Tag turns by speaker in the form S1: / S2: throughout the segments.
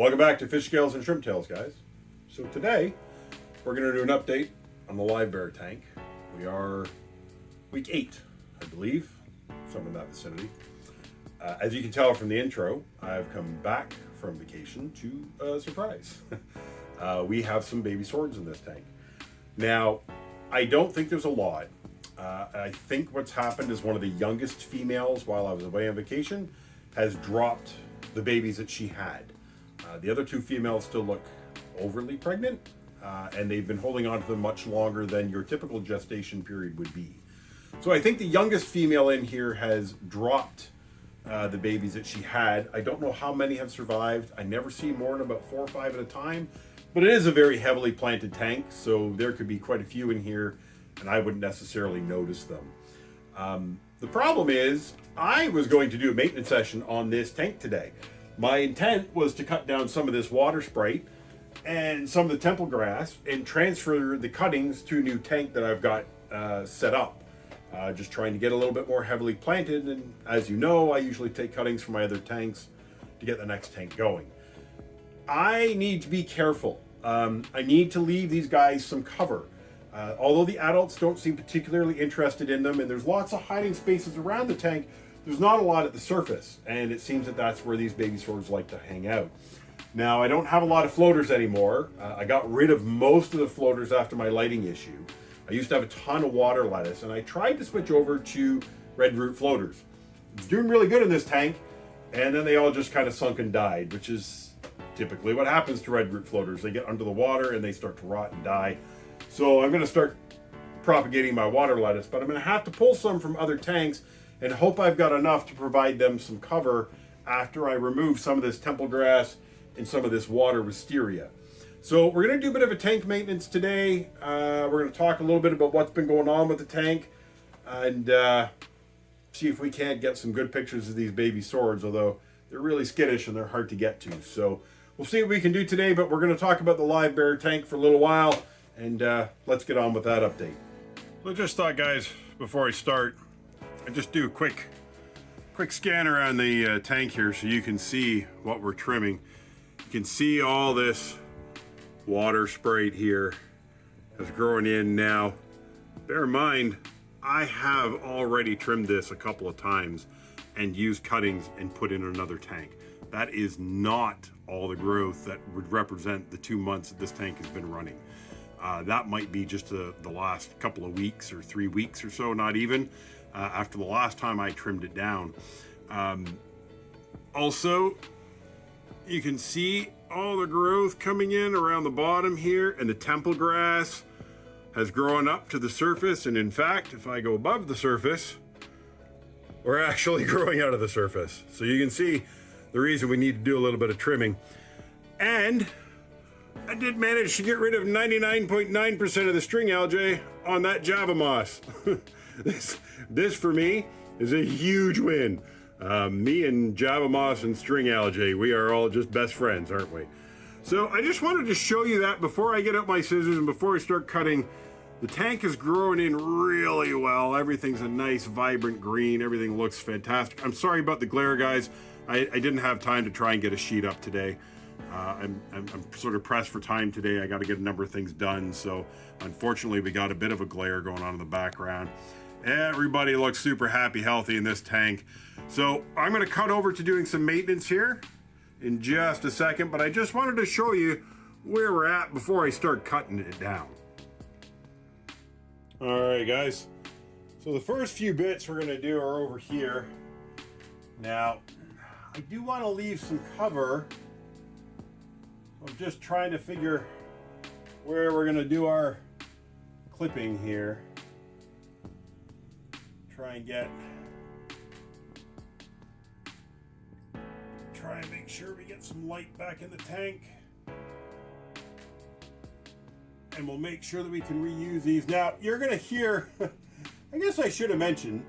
S1: Welcome back to Fish Scales and Shrimp Tails, guys. So today, we're going to do an update on the Livebearer tank. We are week 8, I believe, somewhere in that vicinity. As you can tell from the intro, I've come back from vacation to surprise. We have some baby swords in this tank. Now, I don't think there's a lot. I think what's happened is one of the youngest females while I was away on vacation has dropped the babies that she had. The other two females still look overly pregnant, and they've been holding on to them much longer than your typical gestation period would be. So I think the youngest female in here has dropped the babies that she had. I don't know how many have survived. I never see more than about 4 or 5 at a time, but it is a very heavily planted tank, so there could be quite a few in here, and I wouldn't necessarily notice them. The problem is, I was going to do a maintenance session on this tank today. My intent was to cut down some of this water sprite and some of the temple grass and transfer the cuttings to a new tank that I've got set up. Just trying to get a little bit more heavily planted, and as you know, I usually take cuttings from my other tanks to get the next tank going. I need to be careful. I need to leave these guys some cover. Although the adults don't seem particularly interested in them, and there's lots of hiding spaces around the tank, there's not a lot at the surface, and it seems that that's where these baby swords like to hang out. Now, I don't have a lot of floaters anymore. I got rid of most of the floaters after my lighting issue. I used to have a ton of water lettuce, and I tried to switch over to red root floaters. It's doing really good in this tank, and then they all just kind of sunk and died, which is typically what happens to red root floaters. They get under the water and they start to rot and die. So I'm going to start propagating my water lettuce, but I'm going to have to pull some from other tanks and hope I've got enough to provide them some cover after I remove some of this temple grass and some of this water wisteria. So we're going to do a bit of a tank maintenance today. We're going to talk a little bit about what's been going on with the tank and see if we can't get some good pictures of these baby swords, although they're really skittish and they're hard to get to. So we'll see what we can do today, but we're going to talk about the Livebearer tank for a little while, and let's get on with that update. I just thought, guys, before I start, I'd just do a quick scan around the tank here so you can see what we're trimming. You can see all this water sprite here is growing in now. Bear in mind, I have already trimmed this a couple of times and used cuttings and put in another tank. That is not all the growth that would represent the 2 months that this tank has been running. That might be just the last couple of weeks or 3 weeks or so, not even, after the last time I trimmed it down. Also, you can see all the growth coming in around the bottom here, and the temple grass has grown up to the surface, and in fact, if I go above the surface, we're actually growing out of the surface. So you can see the reason we need to do a little bit of trimming. And I did manage to get rid of 99.9% of the string algae on that Java moss. This for me is a huge win. Me and Java moss and string algae, we are all just best friends, aren't we? So I just wanted to show you that before I get out my scissors and before I start cutting. The tank is growing in really well. Everything's a nice, vibrant green. Everything looks fantastic. I'm sorry about the glare, guys. I didn't have time to try and get a sheet up today. I'm sort of pressed for time today. I got to get a number of things done. So unfortunately, we got a bit of a glare going on in the background. Everybody looks super happy, healthy in this tank. So I'm going to cut over to doing some maintenance here in just a second, but I just wanted to show you where we're at before I start cutting it down. All right, guys. So the first few bits we're going to do are over here. Now, I do want to leave some cover. I'm just trying to figure where we're going to do our clipping here. Try and make sure we get some light back in the tank. And we'll make sure that we can reuse these. Now, you're going to hear, I guess I should have mentioned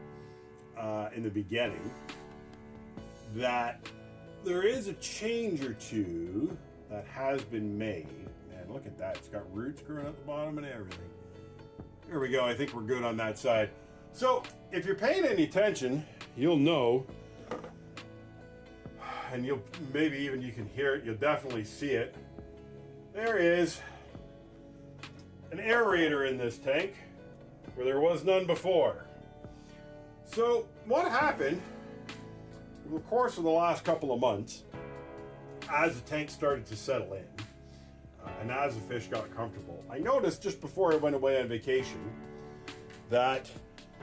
S1: in the beginning that there is a change or two that has been made. Man, look at that. It's got roots growing at the bottom and everything. Here we go. I think we're good on that side. So if you're paying any attention, you'll know and maybe even you can hear it, you'll definitely see it. There is an aerator in this tank where there was none before. So what happened over the course of the last couple of months, as the tank started to settle in, and as the fish got comfortable, I noticed just before I went away on vacation that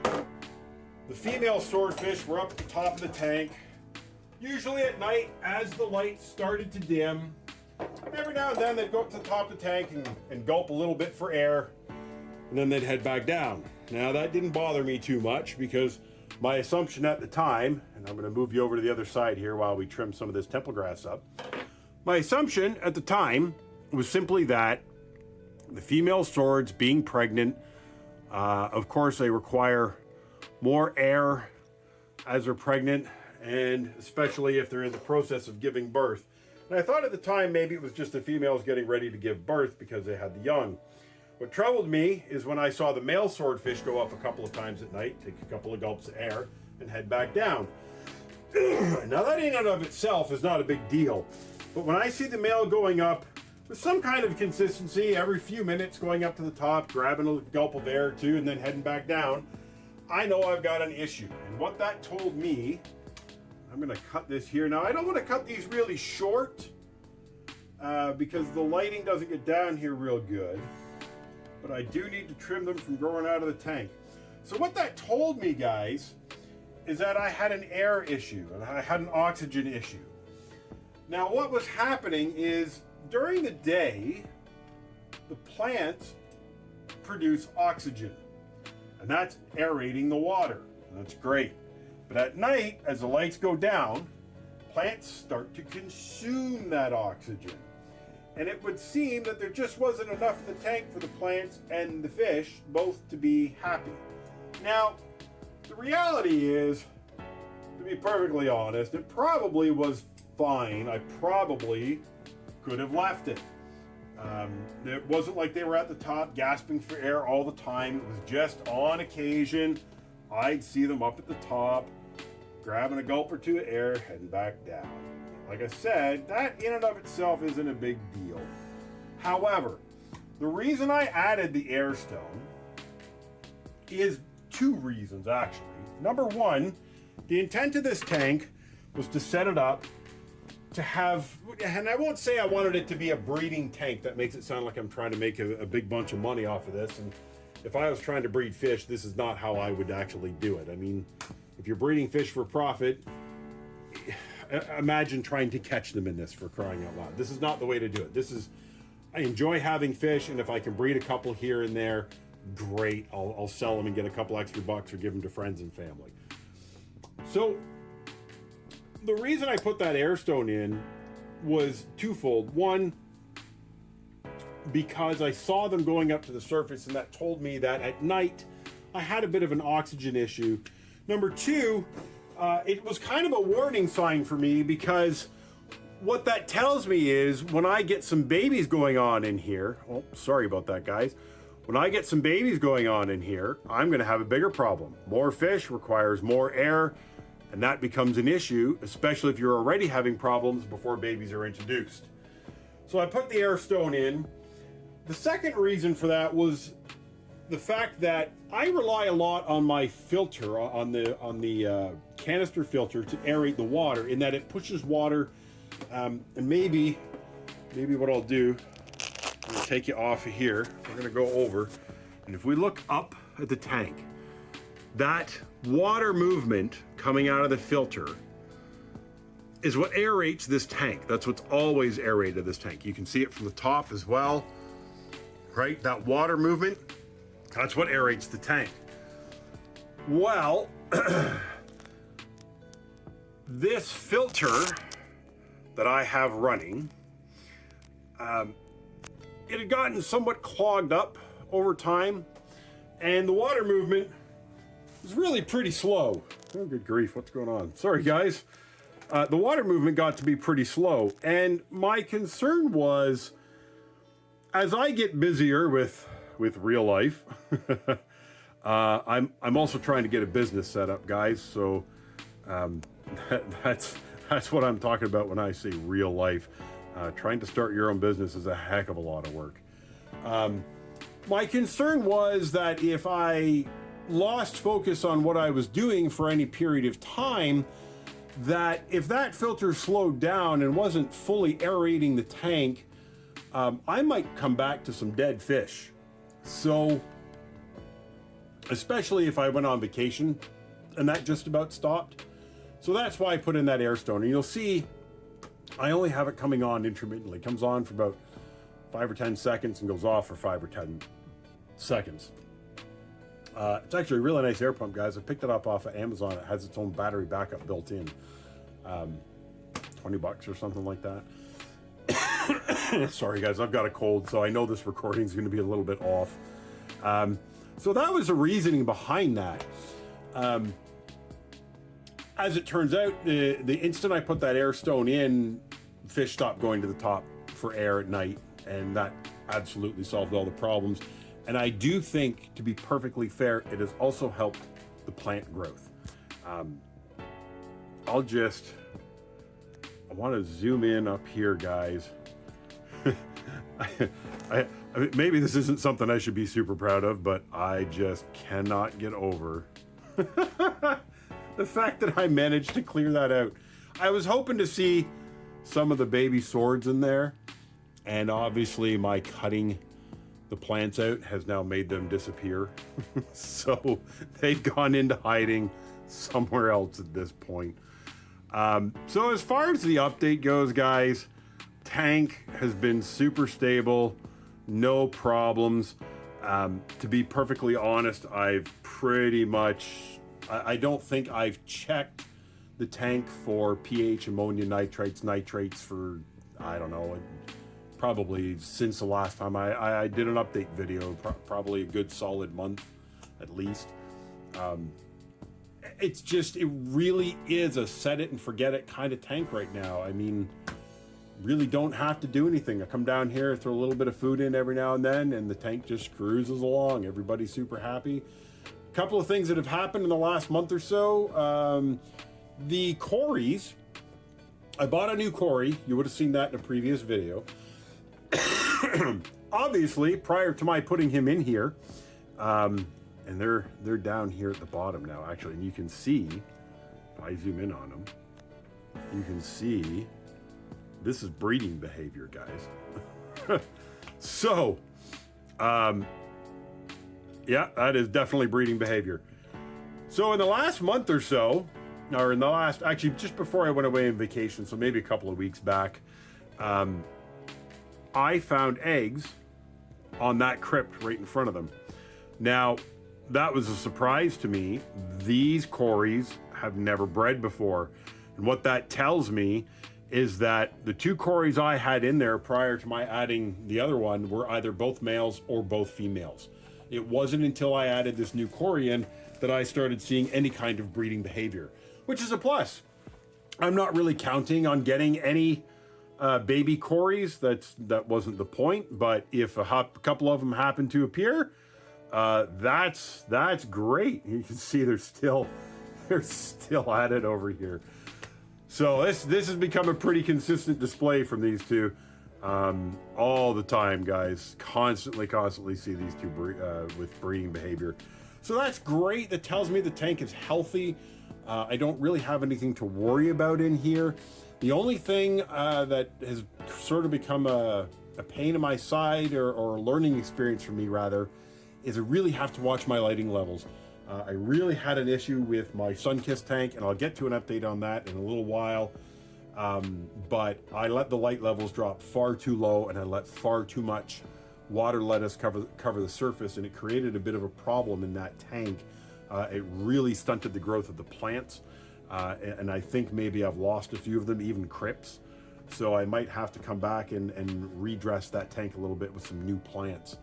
S1: the female swordfish were up at the top of the tank, usually at night as the lights started to dim. Every now and then they'd go up to the top of the tank and gulp a little bit for air, and then they'd head back down. Now that didn't bother me too much because my assumption at the time, and I'm going to move you over to the other side here while we trim some of this temple grass up. My assumption at the time was simply that the female swords, being pregnant, of course they require more air as they're pregnant, and especially if they're in the process of giving birth. And I thought at the time maybe it was just the females getting ready to give birth because they had the young. What troubled me is when I saw the male swordfish go up a couple of times at night, take a couple of gulps of air, and head back down. Now that in and of itself is not a big deal, but when I see the male going up with some kind of consistency, every few minutes going up to the top, grabbing a gulp of air or two, and then heading back down, I know I've got an issue. And what that told me, I'm going to cut this here. Now I don't want to cut these really short because the lighting doesn't get down here real good, but I do need to trim them from growing out of the tank. So what that told me, guys, is that I had an air issue and I had an oxygen issue. Now what was happening is during the day, the plants produce oxygen, and that's aerating the water, and that's great. But at night, as the lights go down, plants start to consume that oxygen. And it would seem that there just wasn't enough in the tank for the plants and the fish both to be happy. Now, the reality is, to be perfectly honest, it probably was fine. I probably could have left it. It wasn't like they were at the top gasping for air all the time. It was just on occasion, I'd see them up at the top, grabbing a gulp or two of air, heading back down. Like I said, that in and of itself isn't a big deal. However, the reason I added the air stone is two reasons, actually. Number one, the intent of this tank was to set it up to have, and I won't say I wanted it to be a breeding tank. That makes it sound like I'm trying to make a big bunch of money off of this. And if I was trying to breed fish, this is not how I would actually do it. I mean, if you're breeding fish for profit, imagine trying to catch them in this, for crying out loud. This is not the way to do it. This is, I enjoy having fish, and if I can breed a couple here and there, great. I'll sell them and get a couple extra bucks or give them to friends and family. So the reason I put that air stone in was twofold. One, because I saw them going up to the surface, and that told me that at night I had a bit of an oxygen issue. Number two, it was kind of a warning sign for me, because what that tells me is when I get some babies going on in here, oh, sorry about that, guys. When I get some babies going on in here, I'm going to have a bigger problem. More fish requires more air, and that becomes an issue, especially if you're already having problems before babies are introduced. So I put the air stone in. The second reason for that was the fact that I rely a lot on my filter, on the canister filter, to aerate the water, in that it pushes water. And maybe what I'll do, I'm gonna take you off of here. We're gonna go over, and if we look up at the tank, that water movement coming out of the filter is what aerates this tank. That's what's always aerated this tank. You can see it from the top as well, right? That water movement, that's what aerates the tank. Well, this filter that I have running, it had gotten somewhat clogged up over time, and the water movement was really pretty slow. Oh, good grief, what's going on? Sorry, guys. The water movement got to be pretty slow, and my concern was, as I get busier with real life, I'm also trying to get a business set up, guys. So that's That's what I'm talking about when I say real life. Trying to start your own business is a heck of a lot of work. My concern was that if I lost focus on what I was doing for any period of time, that if that filter slowed down and wasn't fully aerating the tank, I might come back to some dead fish. So, especially if I went on vacation and that just about stopped. So that's why I put in that air stone. And you'll see I only have it coming on intermittently. It comes on for about 5 or 10 seconds and goes off for 5 or 10 seconds. It's actually a really nice air pump, guys. I picked it up off of Amazon. It has its own battery backup built in. 20 bucks or something like that. Sorry, guys, I've got a cold, so I know this recording is going to be a little bit off. So that was the reasoning behind that. As it turns out, the instant I put that air stone in, fish stopped going to the top for air at night, and that absolutely solved all the problems. And I do think, to be perfectly fair, it has also helped the plant growth. I want to zoom in up here, guys. Maybe this isn't something I should be super proud of, but I just cannot get over the fact that I managed to clear that out. I was hoping to see some of the baby swords in there, and obviously my cutting the plants out has now made them disappear. So they've gone into hiding somewhere else at this point. So as far as the update goes, guys, tank has been super stable, no problems. To be perfectly honest, I've pretty much, I don't think I've checked the tank for pH, ammonia, nitrates for, I don't know, probably since the last time I did an update video, probably a good solid month at least. It's just, it really is a set it and forget it kind of tank right now. I mean, really don't have to do anything. I come down here, throw a little bit of food in every now and then, and the tank just cruises along. Everybody's super happy. A couple of things that have happened in the last month or so. The Corys, I bought a new Cory. You would have seen that in a previous video. Obviously, prior to my putting him in here, and they're down here at the bottom now, actually, and you can see, if I zoom in on them, you can see this is breeding behavior, guys. So, yeah, that is definitely breeding behavior. So in the last month or so, or in the last, actually just before I went away on vacation, so maybe a couple of weeks back, I found eggs on that crypt right in front of them. Now, that was a surprise to me. These Corys have never bred before. And what that tells me is that the two Corys I had in there prior to my adding the other one were either both males or both females. It wasn't until I added this new Cory in that I started seeing any kind of breeding behavior, which is a plus. I'm not really counting on getting any baby Corys. That wasn't the point, but if a couple of them happen to appear, that's great. You can see they're still at it over here. So this has become a pretty consistent display from these two, all the time, guys. Constantly see these two with breeding behavior. So that's great. That tells me the tank is healthy. I don't really have anything to worry about in here. The only thing that has sort of become a pain in my side, or a learning experience for me rather, is I really have to watch my lighting levels. I really had an issue with my Sunkist tank, and I'll get to an update on that in a little while. But I let the light levels drop far too low, and I let far too much water lettuce cover the surface, and it created a bit of a problem in that tank. It really stunted the growth of the plants, and I think maybe I've lost a few of them, even crypts. So I might have to come back and redress that tank a little bit with some new plants.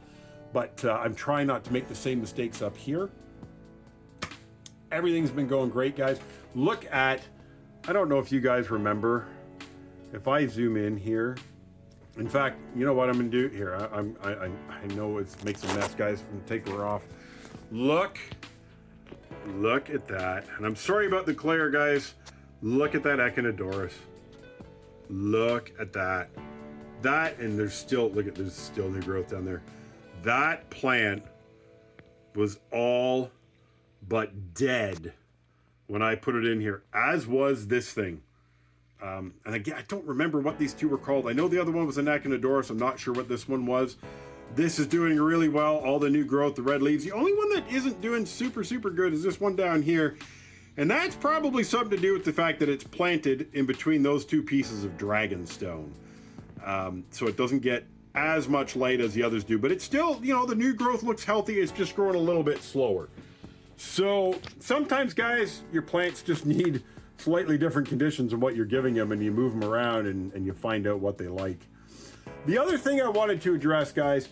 S1: But I'm trying not to make the same mistakes up here. Everything's been going great, guys. Look at, I don't know if you guys remember, if I zoom in here. In fact, you know what I'm gonna do here? I know it makes a mess, guys. I'm gonna take her off. Look at that. And I'm sorry about the glare, guys. Look at that Echinodoros. Look at that. That, and there's still, look at, there's still new growth down there. That plant was all but dead when I put it in here, as was this thing. And again, I don't remember what these two were called. I know the other one was an Echinodoros. I'm not sure what this one was. This is doing really well. All the new growth, the red leaves. The only one that isn't doing super, super good is this one down here. And that's probably something to do with the fact that it's planted in between those two pieces of dragonstone. So it doesn't get as much light as the others do, but it's still, you know, the new growth looks healthy. It's just growing a little bit slower. So sometimes, guys, your plants just need slightly different conditions than what you're giving them, and you move them around and you find out what they like. The other thing I wanted to address, guys,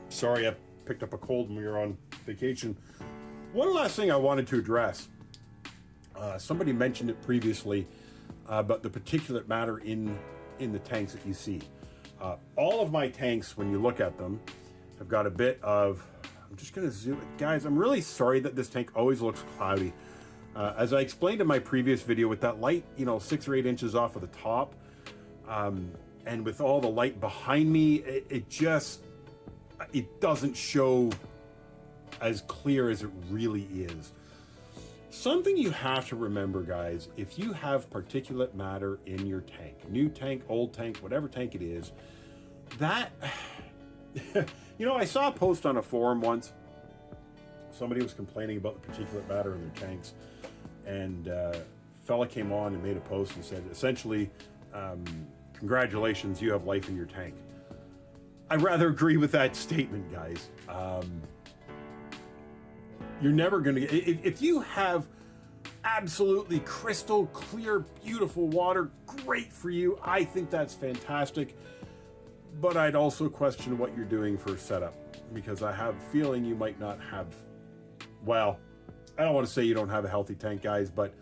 S1: sorry, I picked up a cold when we were on vacation. One last thing I wanted to address. Somebody mentioned it previously about the particulate matter in the tanks that you see. All of my tanks, when you look at them, have got a bit of, I'm just gonna zoom it. Guys, I'm really sorry that this tank always looks cloudy. As I explained in my previous video, with that light, you know, 6 or 8 inches off of the top, and with all the light behind me, it doesn't show as clear as it really is. Something you have to remember, guys, if you have particulate matter in your tank, new tank, old tank, whatever tank it is, that, you know, I saw a post on a forum once. Somebody was complaining about the particulate matter in their tanks, and a fella came on and made a post and said, essentially, congratulations, you have life in your tank. I rather agree with that statement, guys. You're never going to, if you have absolutely crystal clear, beautiful water, great for you. I think that's fantastic. But I'd also question what you're doing for setup, because I have a feeling you might not have, well, I don't want to say you don't have a healthy tank, guys, but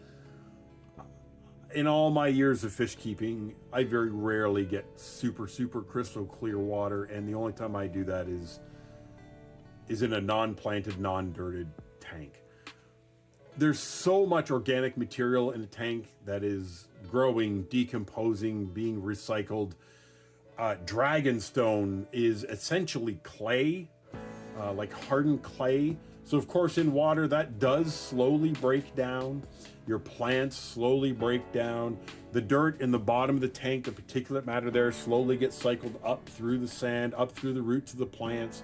S1: in all my years of fish keeping, I very rarely get super, super crystal clear water. And the only time I do that is in a non-planted, non-dirted tank. There's so much organic material in a tank that is growing, decomposing, being recycled. Dragonstone is essentially clay, like hardened clay. So of course in water that does slowly break down. Your plants slowly break down. The dirt in the bottom of the tank, the particulate matter there, slowly gets cycled up through the sand, up through the roots of the plants,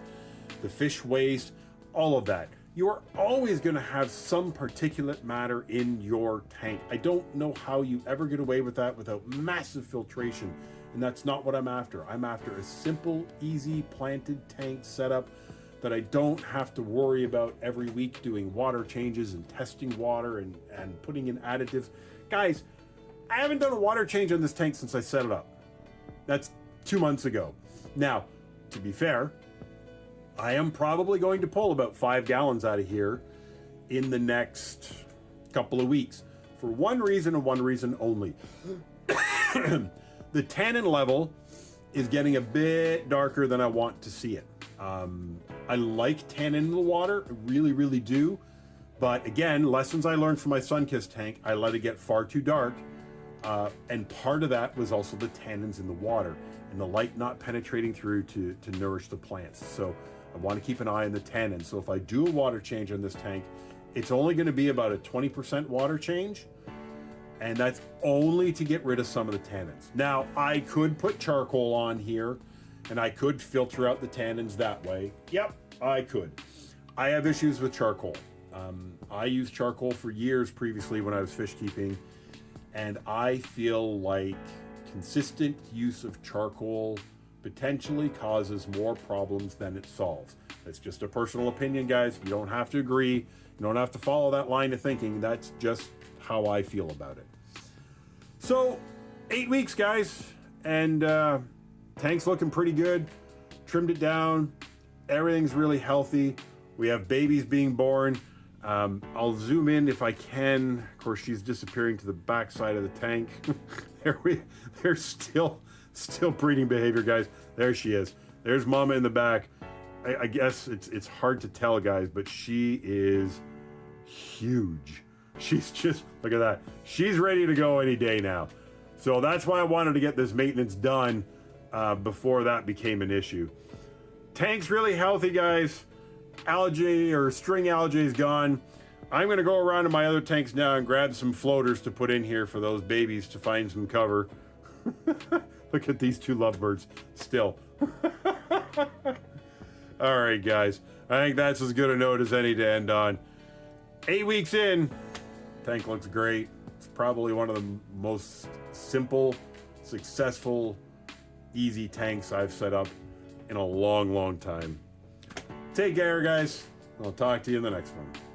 S1: the fish waste, all of that. You are always going to have some particulate matter in your tank. I don't know how you ever get away with that without massive filtration. And that's not what I'm after. I'm after a simple, easy planted tank setup that I don't have to worry about every week doing water changes and testing water and putting in additives. Guys, I haven't done a water change on this tank since I set it up. That's 2 months ago. Now, to be fair, I am probably going to pull about 5 gallons out of here in the next couple of weeks for one reason and one reason only. The tannin level is getting a bit darker than I want to see it. I like tannin in the water, I really, really do. But again, lessons I learned from my Sunkist tank, I let it get far too dark. And part of that was also the tannins in the water and the light not penetrating through to nourish the plants. So I want to keep an eye on the tannins. So if I do a water change on this tank, it's only going to be about a 20% water change. And that's only to get rid of some of the tannins. Now, I could put charcoal on here and I could filter out the tannins that way. Yep, I could. I have issues with charcoal. I used charcoal for years previously when I was fish keeping, and I feel like consistent use of charcoal potentially causes more problems than it solves. That's just a personal opinion, guys. You don't have to agree. You don't have to follow that line of thinking. That's just how I feel about it. So 8 weeks, guys, and tank's looking pretty good. Trimmed it down. Everything's really healthy. We have babies being born. I'll zoom in if I can. Of course, she's disappearing to the back side of the tank. They're still breeding behavior, guys. There she is. There's Mama in the back. I guess it's hard to tell, guys, but she is huge. She's just, look at that. She's ready to go any day now. So that's why I wanted to get this maintenance done before that became an issue. Tank's really healthy, guys. Algae or string algae is gone. I'm gonna go around to my other tanks now and grab some floaters to put in here for those babies to find some cover. Look at these two lovebirds still. All right, guys. I think that's as good a note as any to end on. 8 weeks in, tank looks great. It's probably one of the most simple, successful, easy tanks I've set up in a long, long time. Take care, guys. I'll talk to you in the next one.